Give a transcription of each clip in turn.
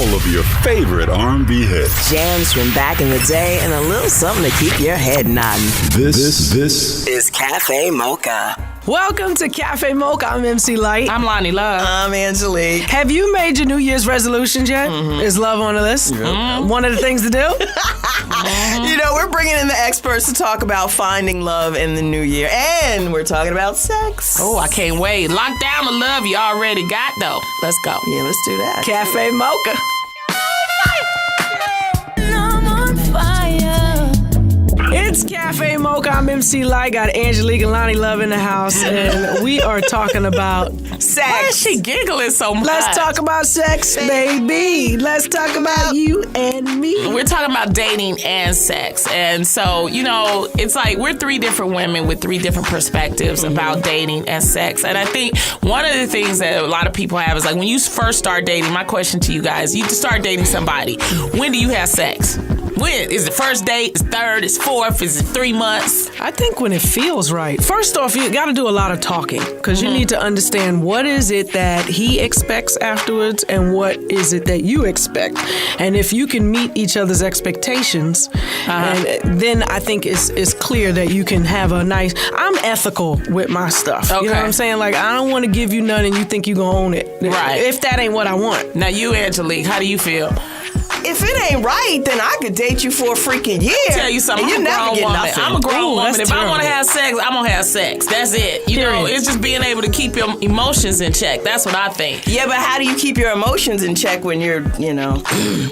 all of your favorite R&B hits. Jams from back in the day and a little something to keep your head nodding. This is Café Mocha. Welcome to Café Mocha. I'm MC Light. I'm Lonnie Love. I'm Angelique. Have you made your New Year's resolutions yet? Is love on the list? One of the things to do? You know, we're bringing in the experts to talk about finding love in the new year. And we're talking about sex. Oh, I can't wait. Lock down the love you already got, though. Let's go. Yeah, let's do that. Café Mocha. It's Café Mocha. I'm MC Light. Got Angelique and Lonnie Love in the house, and we are talking about sex. Why is she giggling so much? Let's talk about sex, baby. Let's talk about you and me. We're talking about dating and sex. And so, you know, it's like we're three different women with three different perspectives about dating and sex. And I think one of the things that a lot of people have is like when you first start dating, my question to you guys, you start dating somebody, when do you have sex? When? Is it first date? Is it third? Is it fourth? Is it 3 months? I think when it feels right. First off, you got to do a lot of talking because you need to understand what is it that he expects afterwards and what is it that you expect. And if you can meet each other's expectations, and then I think it's clear that you can have a nice... I'm ethical with my stuff. Okay. You know what I'm saying? Like, I don't want to give you none and you think you're going to own it. Right. If that ain't what I want. Now, you, Angelique, how do you feel? If it ain't right, then I could date you for a freaking year. I'll tell you something. I'm a grown woman. I'm a grown woman. If I want to have sex, I'm going to have sex. That's it. You know, it's just being able to keep your emotions in check. That's what I think. Yeah, but how do you keep your emotions in check when you're, you know?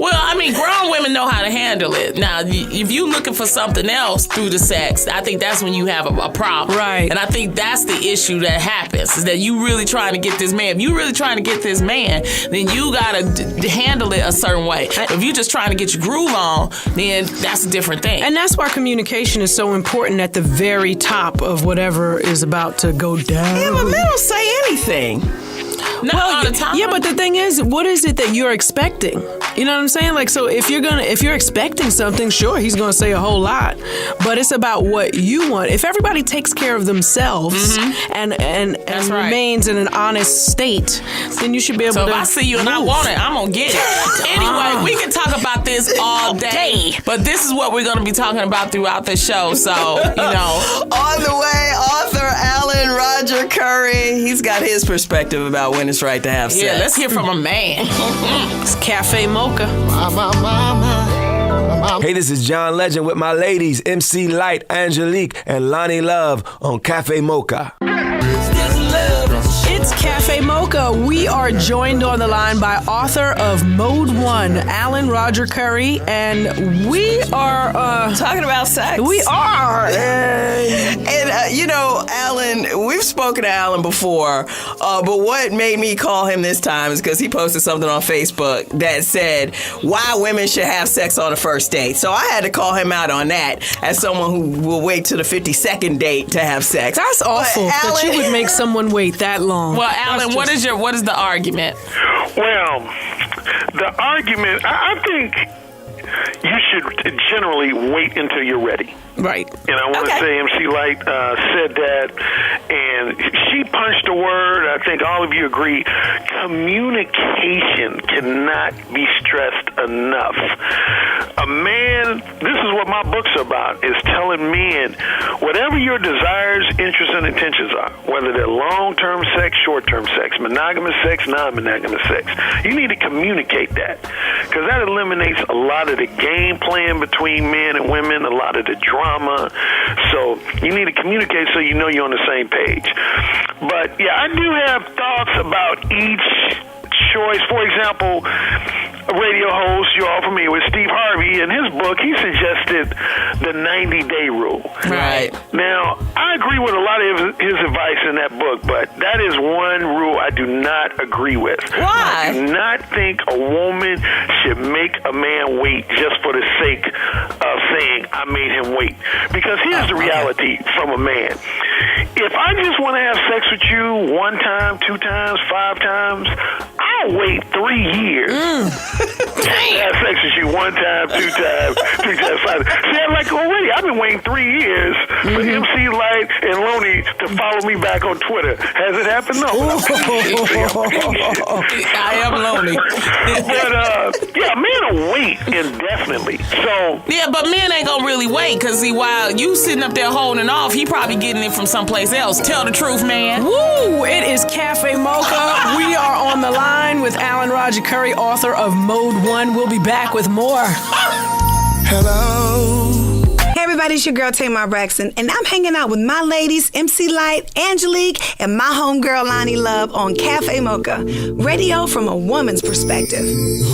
Well, I mean, grown women know how to handle it. Now, if you're looking for something else through the sex, I think that's when you have a problem. Right. And I think that's the issue that happens, is that you really trying to get this man. If you really trying to get this man, then you got to handle it a certain way. If you just trying to get your groove on, then that's a different thing. And that's why communication is so important at the very top of whatever is about to go down. Yeah, but men don't say anything. Not all the time. Yeah, but the thing is, what is it that you're expecting? You know what I'm saying? Like, so if you're expecting something, sure, he's gonna say a whole lot, but it's about what you want. If everybody takes care of themselves and remains in an honest state, then you should be able to. So if I see you and I want it, I'm gonna get it. Anyway, we can talk about this all day, but this is what we're gonna be talking about throughout the show. So, you know, on the way, author Alan Roger Currie. He's got his perspective about when it's right to have sex. Yeah, let's hear from a man. It's Café Mocha. Hey, this is John Legend with my ladies, MC Light, Angelique, and Lonnie Love on Café Mocha. It's Café Mocha. We are joined on the line by author of Mode 1, Alan Roger Currie, and we are... talking about sex. We are. And, you know, Alan, we've spoken to Alan before, but what made me call him this time is because he posted something on Facebook that said why women should have sex on the first date. So I had to call him out on that as someone who will wait to the 52nd date to have sex. That's awful that you would make someone wait that long. Well, Alan, what is the argument? Well, the argument, I think you should generally wait until you're ready. Right. And I want to say MC Light said that, and she punched a word. I think all of you agree. Communication cannot be stressed enough. A man, this is what my books are about, is telling men whatever your desires, interests, and intentions are, whether they're long-term sex, short-term sex, monogamous sex, non-monogamous sex, you need to communicate that, because that eliminates a lot of the game plan between men and women, a lot of the drama. So you need to communicate so you know you're on the same page. But yeah, I do have thoughts about each choice. For example, a radio host you're all familiar with, Steve Harvey, in his book, he suggested the 90-day rule. Right. Now, I agree with a lot of his advice in that book, but that is one rule I do not agree with. Why? I do not think a woman should make a man wait just for the sake of saying, I made him wait. Because here's the reality from a man. If I just want to have sex with you 1 time, 2 times, 5 times, I'll wait 3 years. to have sex with you 1 time, 2 times, 3 times, 5 times. See, I'm like, oh, wait, I've been waiting 3 years for MC Light and Loney to follow me back on Twitter. Has it happened? No. I am lonely. But yeah, men will wait indefinitely. So yeah, but men ain't gonna really wait, because while you sitting up there holding off, he probably getting it from someplace else. Tell the truth, man. Woo! It is Café Mocha. We are on the line with Alan Roger Currie, author of Mode 1. We'll be back with more. Hello. Hey everybody, it's your girl Tamar Braxton, and I'm hanging out with my ladies, MC Light, Angelique, and my homegirl Lonnie Love on Café Mocha, radio from a woman's perspective. It's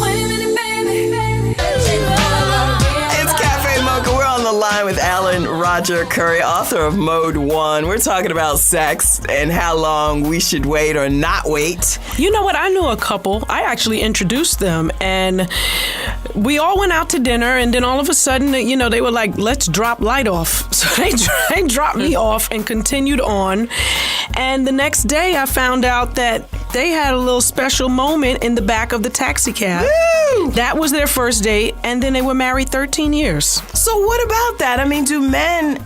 Café Mocha. We're on the line with Alan Roger Currie, author of Mode 1. We're talking about sex and how long we should wait or not wait. You know what? I knew a couple. I actually introduced them, and we all went out to dinner, and then all of a sudden, you know, they were like, let's drop Light off. So they dropped me off and continued on. And the next day, I found out that they had a little special moment in the back of the taxi cab. Woo! That was their first date, and then they were married 13 years. So what about that? I mean,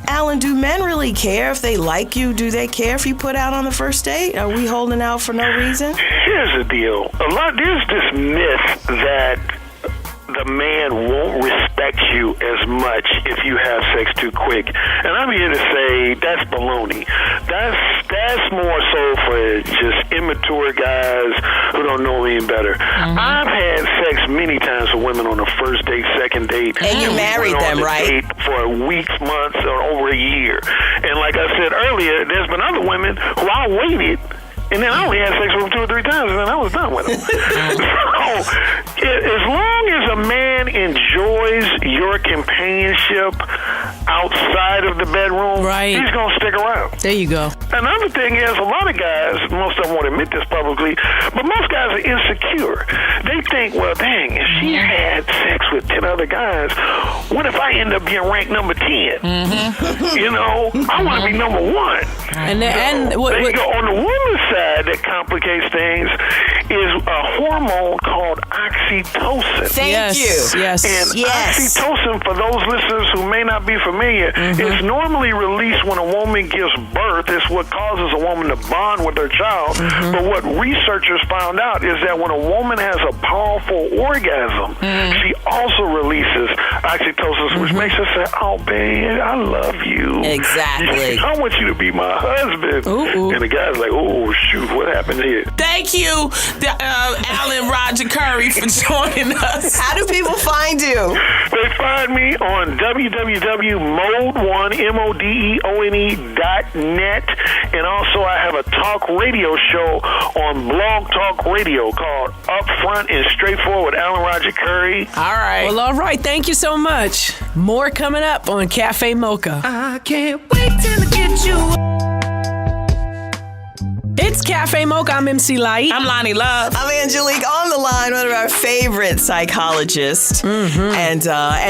Alan, do men really care if they like you? Do they care if you put out on the first date? Are we holding out for no reason? here's the deal. There's this myth that the man won't respect you as much if you have sex too quick. And I'm here to say that's baloney. That's more so for just immature guys who don't know any better. Mm-hmm. I've had sex many times with women on the first date, second date. And you married them, right? For weeks, months, or over a year. And like I said earlier, there's been other women who I waited, and then I only had sex with them 2 or 3 times, and then I was done with them. So, as long as a man enjoys your companionship outside of the bedroom, right, he's going to stick around. There you go. Another thing is, a lot of guys, most of them won't admit this publicly, but most guys are insecure. They think, well, dang, if she had sex with 10 other guys, what if I end up being ranked number 10? Mm-hmm. You know, I want to be number 1. And on the woman's side, that complicates things is a hormone called oxytocin. Thank you. Yes. And oxytocin, for those listeners who may not be familiar, is normally released when a woman gives birth. It's what causes a woman to bond with her child. But what researchers found out is that when a woman has a powerful orgasm, she also releases oxytocin, which makes her say, oh, babe, I love you. Exactly. I want you to be my husband. Ooh. And the guy's like, oh, shoot, what happened here? Thank you, Alan Roger Currie, for joining us. How do people find you? They find me on www.mode1modeone.net, and also I have a talk radio show on Blog Talk Radio called Upfront and Straightforward with Alan Roger Currie. All right. Well, all right. Thank you so much. More coming up on Café Mocha. I can't wait till I get you. It's Café Mocha. I'm MC Light. I'm Lonnie Love. I'm Angelique, on the line, one of our favorite psychologists and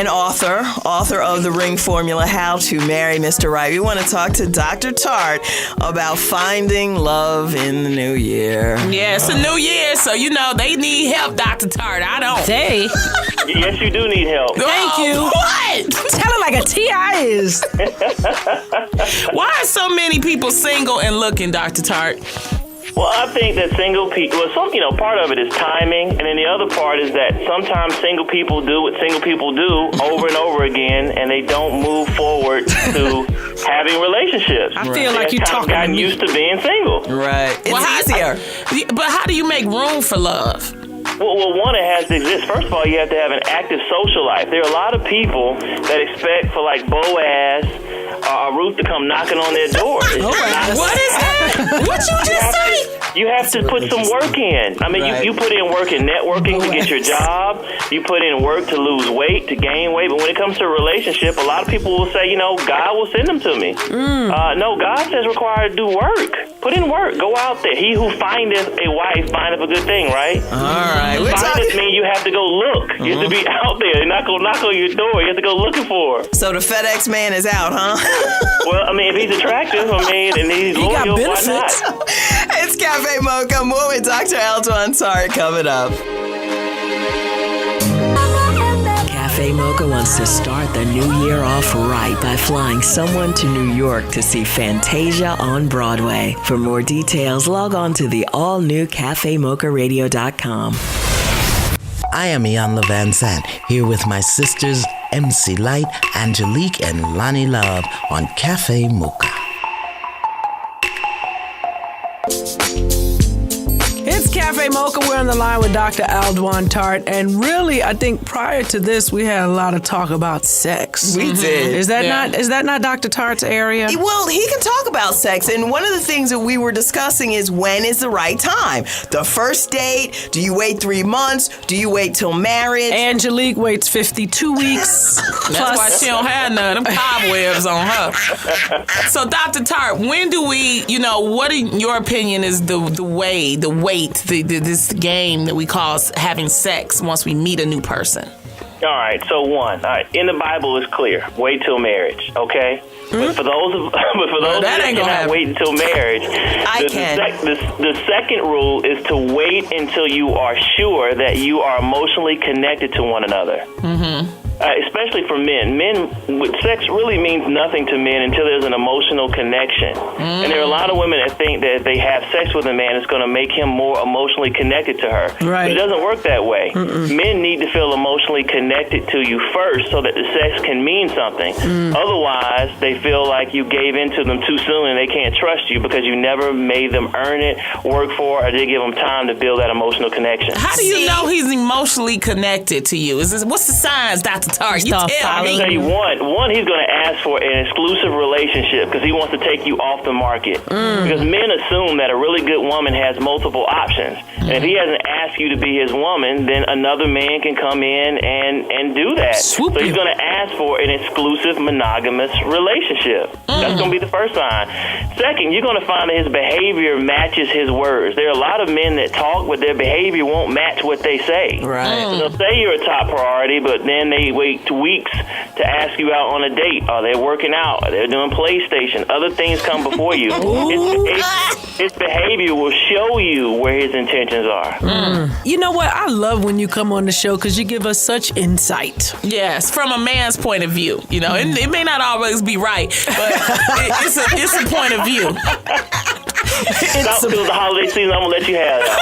author of The Ring Formula, How to Marry Mr. Right. We want to talk to Dr. Tart about finding love in the new year. Yeah, it's a new year, so you know they need help, Dr. Tart. I don't. Hey. Yes, you do need help. Thank you. What? Tell it like a T.I. is. Why are so many people single and looking, Dr. Tart? Well, I think that single people, part of it is timing, and then the other part is that sometimes single people do what single people do over and over again, and they don't move forward to having relationships. I feel like you're talking gotten used to being single. Right. It's easier. But how do you make room for love? Well, one, it has to exist. First of all, you have to have an active social life. There are a lot of people that expect for like Boaz or Ruth to come knocking on their door. What is that? What you just say? You have to put some work in. I mean, Right. you put in work in networking to get your job. You put in work to lose weight, to gain weight. But when it comes to a relationship, a lot of people will say, God will send them to me. No, God says required to do work. Put in work. Go out there. He who findeth a wife findeth a good thing, right? All right. Findeth means you have to go look. You have to be out there and not go knock on your door. You have to go looking for her. So the FedEx man is out, huh? Well, I mean, if he's attractive, and he's He got loyal, why benefits. not? It's Café Mocha. More with Dr. Alduan Tart coming up. Café Mocha wants to start the new year off right by flying someone to New York to see Fantasia on Broadway. For more details, log on to the all-new CafeMochaRadio.com. I am Ian Van Sant, here with my sisters MC Light, Angelique, and Lonnie Love on Café Mocha. It's Café Mocha. We're on the line with Dr. Alduan Tart. And really, I think prior to this, we had a lot of talk about sex. We did. Is that not Dr. Tart's area? Well, he can talk about sex. And one of the things that we were discussing is when is the right time? The first date? Do you wait 3 months? Do you wait till marriage? Angelique waits 52 weeks. That's why she don't have none of them cobwebs on her. So, Dr. Tart, when do we, what in your opinion is the weight, this game that we call having sex once we meet a new person? All right, so in the Bible it's clear, wait till marriage, okay? But for those that cannot wait until marriage, the second rule is to wait until you are sure that you are emotionally connected to one another. Mm-hmm. Especially for men. Sex really means nothing to men until there's an emotional connection. And there are a lot of women that think that if they have sex with a man, it's going to make him more emotionally connected to her. Right. But it doesn't work that way. Men need to feel emotionally connected to you first so that the sex can mean something. Otherwise, they feel like you gave in to them too soon and they can't trust you because you never made them earn it, work for it, or did give them time to build that emotional connection. How do you know he's emotionally connected to you? What's the signs, Dr. Tart? You tell me. I'll tell you one, he's going to ask for an exclusive relationship because he wants to take you off the market. Because men assume that a really good woman has multiple options. And if he hasn't asked you to be his woman, then another man can come in and do that. So he's going to ask for an exclusive monogamous relationship. That's going to be the first sign. Second, you're going to find that his behavior matches his words. There are a lot of men that talk, but their behavior won't match what they say. Right. They'll say you're a top priority, but then they wait weeks to ask you out on a date. Are they working out? Are they doing PlayStation? Other things come before you. His behavior will show you where his intentions are. You know what? I love when you come on the show because you give us such insight. Yes, from a man's point of view. And it may not always be right, but it's a point of view. Not until the holiday season, I'm going to let you have that.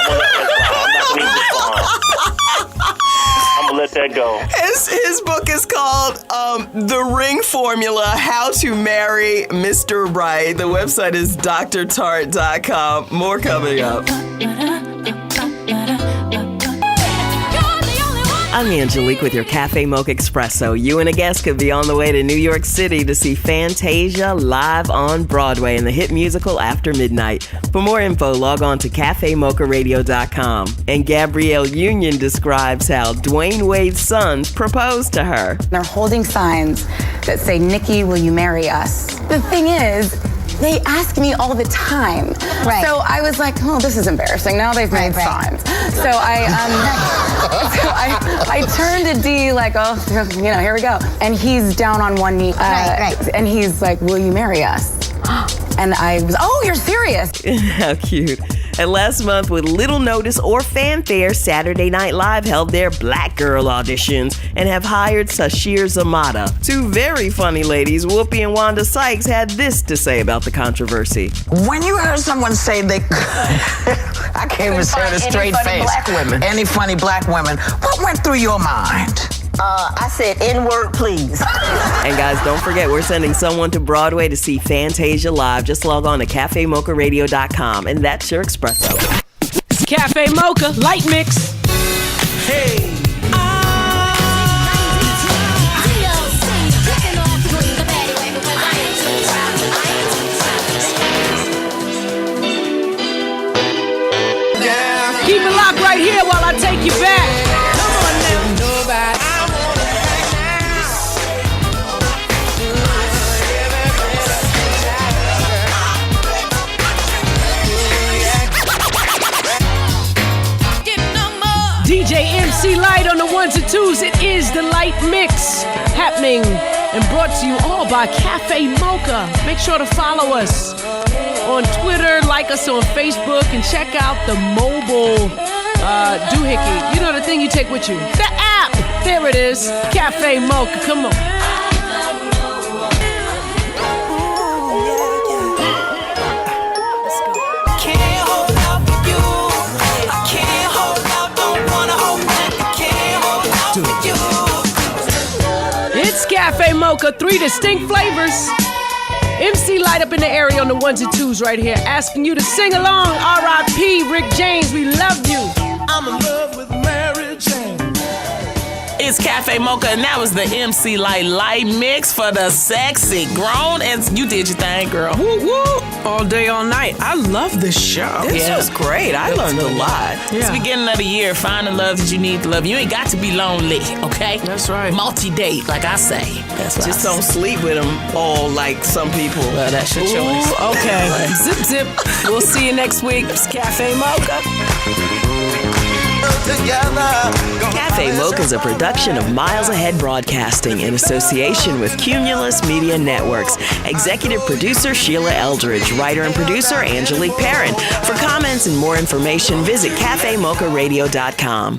I'm going to let that go. His book is called The Ring Formula, How to Marry Mr. Right. The website is drtart.com. More coming up. I'm Angelique with your Café Mocha Espresso. You and a guest could be on the way to New York City to see Fantasia live on Broadway in the hit musical After Midnight. For more info, log on to CafeMochaRadio.com. And Gabrielle Union describes how Dwayne Wade's sons proposed to her. They're holding signs that say, "Nikki, will you marry us?" The thing is, they ask me all the time. Right. So I was like, oh, this is embarrassing. Now they've made signs. So I turned to D like, oh, here we go. And he's down on one knee. And he's like, will you marry us? And I was, oh, you're serious. How cute. And last month, with little notice or fanfare, Saturday Night Live held their Black Girl auditions and have hired Sashir Zamata. Two very funny ladies, Whoopi and Wanda Sykes, had this to say about the controversy. When you heard someone say they I can't even say it a straight face. Black women. Any funny black women, what went through your mind? I said N-word, please. And guys, don't forget, we're sending someone to Broadway to see Fantasia live. Just log on to CafeMochaRadio.com, and that's your espresso. It's Café Mocha Light Mix. Hey. Keep it locked right here while I take you back. Come on now. Nobody. DJ MC Light on the ones and twos. It is the Light Mix happening and brought to you all by Café Mocha. Make sure to follow us on Twitter, like us on Facebook, and check out the mobile doohickey. You know, the thing you take with you. The app. There it is. Café Mocha. Come on. It's Café Mocha, 3 distinct flavors. MC Light up in the area on the 1s and 2s right here, asking you to sing along. R.I.P. Rick James, we love you. I'm in love with Mary Jane. It's Café Mocha, and that was the MC Light mix for the sexy grown. And you did your thing, girl. Woo woo. All day, all night. I love this show. This was great. I learned a lot. It's the beginning of the year. Find the love that you need to love. You ain't got to be lonely, okay? That's right. Multi-date, like I say. That's what Just don't sleep with them all like some people. Well, that's your choice. Okay. Zip, zip. We'll see you next week. It's Café Mocha. Café Mocha is a production of Miles Ahead Broadcasting in association with Cumulus Media Networks. Executive producer Sheila Eldridge, writer and producer Angelique Perrin. For comments and more information, visit cafemocharadio.com.